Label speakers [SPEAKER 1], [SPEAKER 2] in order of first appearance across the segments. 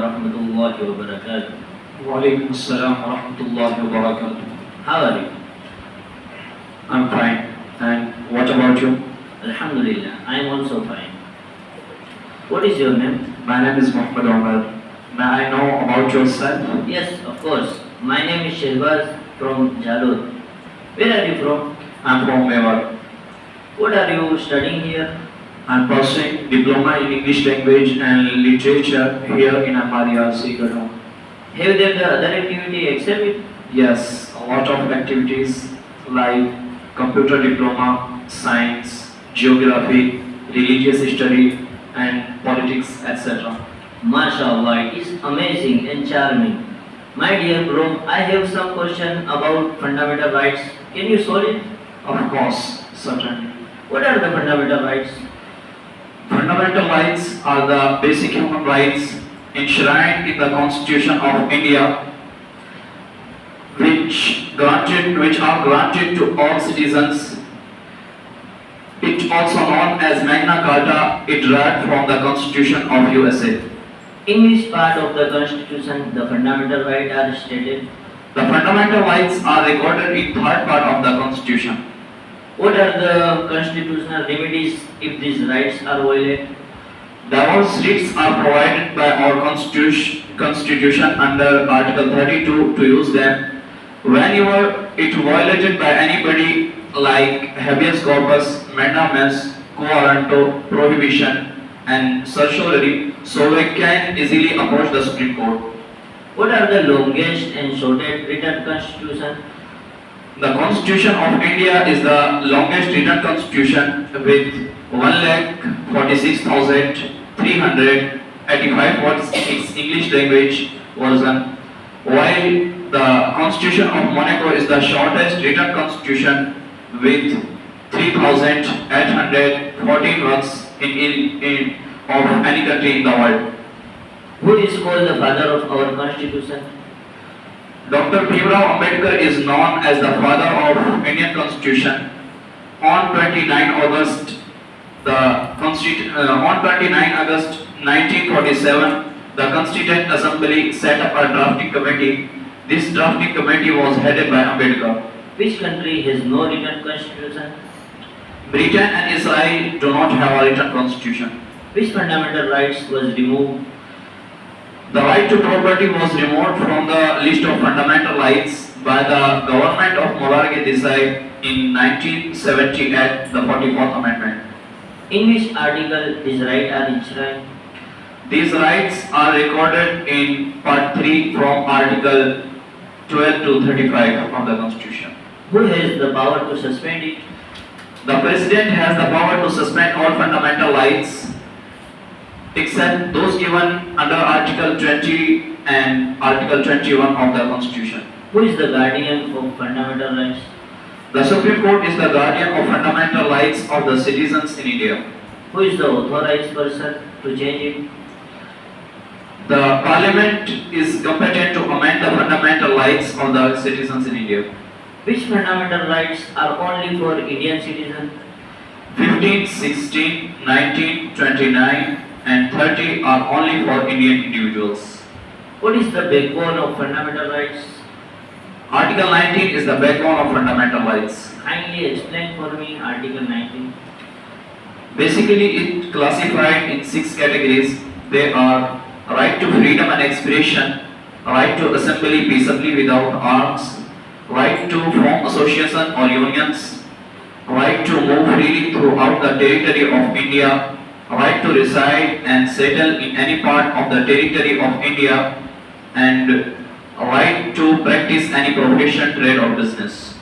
[SPEAKER 1] ورحمة الله وبركاته.
[SPEAKER 2] Walaikum Assalam wa rahmatullahi wa barakatuh.
[SPEAKER 1] How are you?
[SPEAKER 2] I'm fine. And what about you?
[SPEAKER 1] Alhamdulillah, I am also fine. What is your name?
[SPEAKER 2] My name is Muhammad Omar. May I know about yourself?
[SPEAKER 1] Yes, of course. My name is Shehbaz from Jalod. Where are you from?
[SPEAKER 2] I'm from Mewar.
[SPEAKER 1] What are you studying here?
[SPEAKER 2] I'm pursuing diploma in English language and literature here in Amaria, Sikara.
[SPEAKER 1] Have you done the other activity except it?
[SPEAKER 2] Yes, a lot of activities like computer diploma, science, geography, religious study, and politics, etc.
[SPEAKER 1] MashaAllah, it is amazing and charming. My dear bro, I have some question about fundamental rights. Can you solve it?
[SPEAKER 2] Of course, certainly.
[SPEAKER 1] What are the fundamental rights?
[SPEAKER 2] Fundamental rights are the basic human rights enshrined in the Constitution of India, which are granted to all citizens. It also known as Magna Carta. It derived from the Constitution of USA.
[SPEAKER 1] In which part of the Constitution the fundamental rights are stated?
[SPEAKER 2] The fundamental rights are recorded in third part of the Constitution.
[SPEAKER 1] What are the constitutional remedies if these rights are violated?
[SPEAKER 2] Diverse writs are provided by our Constitution under Article 32 to use them. Whenever it violated by anybody like habeas corpus, mandamus, quo warranto, prohibition, and certiorari, so we can easily approach the Supreme Court.
[SPEAKER 1] What are the longest and shortest written constitution?
[SPEAKER 2] The Constitution of India is the longest written constitution with 1,46,385 words its English language version, while the Constitution of Monaco is the shortest written constitution with 3,814 words of any country in the world.
[SPEAKER 1] Who is called the father of our constitution?
[SPEAKER 2] Dr. Bhimrao Ambedkar is known as the father of Indian Constitution. On 29 August 1947, the Constituent Assembly set up a drafting committee. This drafting committee was headed by Ambedkar.
[SPEAKER 1] Which country has no written constitution?
[SPEAKER 2] Britain and Israel do not have a written constitution.
[SPEAKER 1] Which fundamental rights was removed?
[SPEAKER 2] The right to property was removed from the list of fundamental rights by the government of Morarki Desai in 1970 the 44th Amendment.
[SPEAKER 1] In which article these rights are enshrined?
[SPEAKER 2] These rights are recorded in Part 3 from Article 12 to 35 of the Constitution.
[SPEAKER 1] Who has the power to suspend it?
[SPEAKER 2] The President has the power to suspend all fundamental rights except those given under Article 20 and Article 21 of the Constitution.
[SPEAKER 1] Who is the guardian of fundamental rights?
[SPEAKER 2] The Supreme Court is the guardian of fundamental rights of the citizens in India.
[SPEAKER 1] Who is the authorized person to change it?
[SPEAKER 2] The Parliament is competent to amend the fundamental rights of the citizens in India.
[SPEAKER 1] Which fundamental rights are only for Indian citizens?
[SPEAKER 2] 15, 16, 19, 29 and 30 are only for Indian individuals.
[SPEAKER 1] What is the backbone of fundamental rights?
[SPEAKER 2] Article 19 is the backbone of fundamental rights.
[SPEAKER 1] Kindly explain for me Article 19.
[SPEAKER 2] Basically, it classified in 6 categories. They are right to freedom and expression, right to assembly peaceably without arms, right to form association or unions, right to move freely throughout the territory of India, right to reside and settle in any part of the territory of India, and right to practice any profession, trade or business.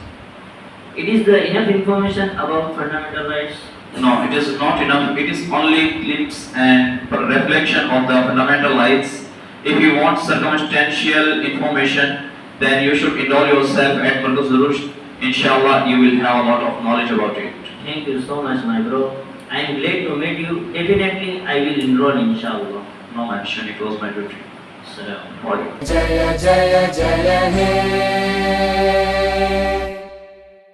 [SPEAKER 1] It is the enough information about fundamental rights?
[SPEAKER 2] No, it is not enough. It is only glimpse and reflection of the fundamental rights. If you want circumstantial information, then you should enroll yourself at Markaz Rushd. Inshallah, you will have a lot of knowledge about it.
[SPEAKER 1] Thank you so much, my bro. I am glad to meet you. Definitely, I will enroll, inshallah.
[SPEAKER 2] No mention, it was my duty.
[SPEAKER 1] Salam.
[SPEAKER 2] Alaikum.
[SPEAKER 3] Jaya Jaya Jaya He